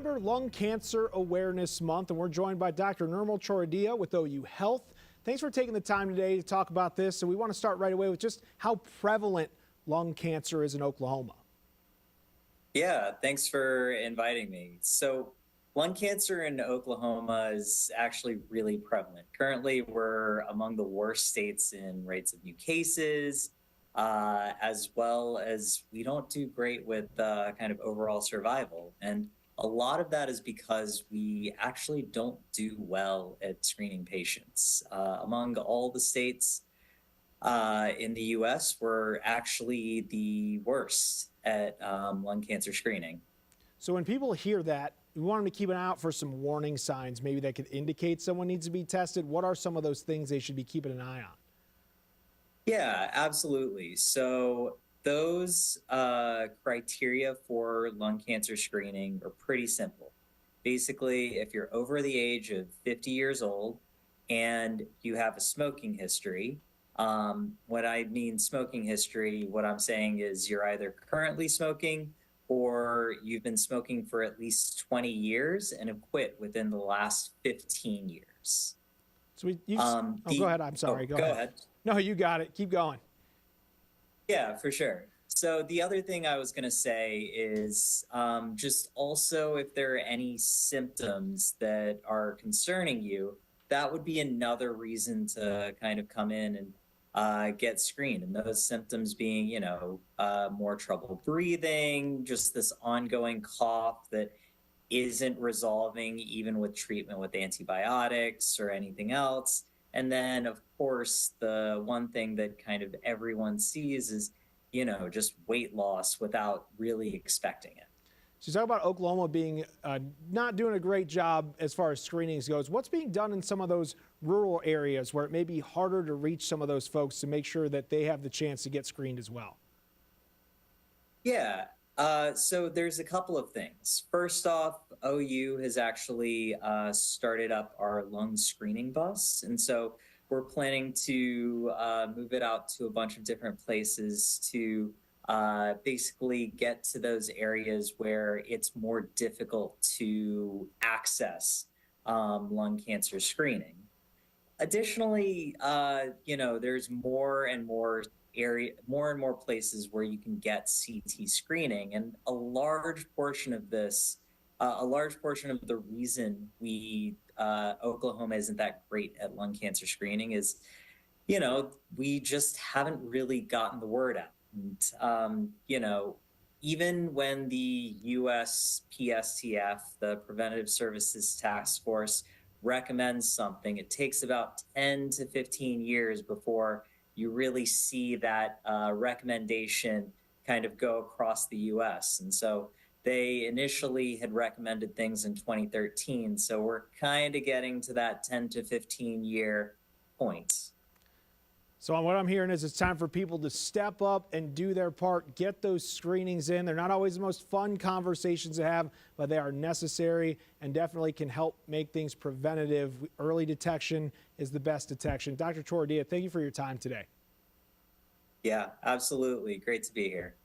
October Lung Cancer Awareness Month, and we're joined by Dr. Nirmal Choradia with OU Health. Thanks for taking the time today to talk about this. So we want to start right away with just how prevalent lung cancer is in Oklahoma. Yeah, thanks for inviting me. So lung cancer in Oklahoma is actually really prevalent. Currently, we're among the worst states in rates of new cases, as well as we don't do great with kind of overall survival. And a lot of that is because we actually don't do well at screening patients. Among all the states in the US, we're actually the worst at lung cancer screening. So when people hear that, we want them to keep an eye out for some warning signs, maybe that could indicate someone needs to be tested. What are some of those things they should be keeping an eye on? Yeah, absolutely. So those criteria for lung cancer screening are pretty simple. Basically, if you're over the age of 50 years old and you have a smoking history, when I mean smoking history, what I'm saying is you're either currently smoking or you've been smoking for at least 20 years and have quit within the last 15 years. So go ahead. I'm sorry. Go ahead. No, you got it. Keep going. Yeah, for sure. So the other thing I was going to say is just also if there are any symptoms that are concerning you, that would be another reason to kind of come in and get screened. And those symptoms being, more trouble breathing, just this ongoing cough that isn't resolving even with treatment with antibiotics or anything else. And then, of course, the one thing that kind of everyone sees is, just weight loss without really expecting it. So you talk about Oklahoma being not doing a great job as far as screenings goes. What's being done in some of those rural areas where it may be harder to reach some of those folks to make sure that they have the chance to get screened as well? Yeah, so there's a couple of things. First off, OU has actually started up our lung screening bus. And so we're planning to move it out to a bunch of different places to basically get to those areas where it's more difficult to access lung cancer screening. Additionally, there's more and more places where you can get CT screening, and a large portion of the reason Oklahoma isn't that great at lung cancer screening is, we just haven't really gotten the word out. And, even when the USPSTF, the Preventative Services Task Force, recommends something, it takes about 10 to 15 years before you really see that recommendation kind of go across the US. And so they initially had recommended things in 2013. So we're kind of getting to that 10 to 15 year point. So what I'm hearing is it's time for people to step up and do their part, get those screenings in. They're not always the most fun conversations to have, but they are necessary and definitely can help make things preventative. Early detection is the best detection. Dr. Choradia, thank you for your time today. Yeah, absolutely. Great to be here.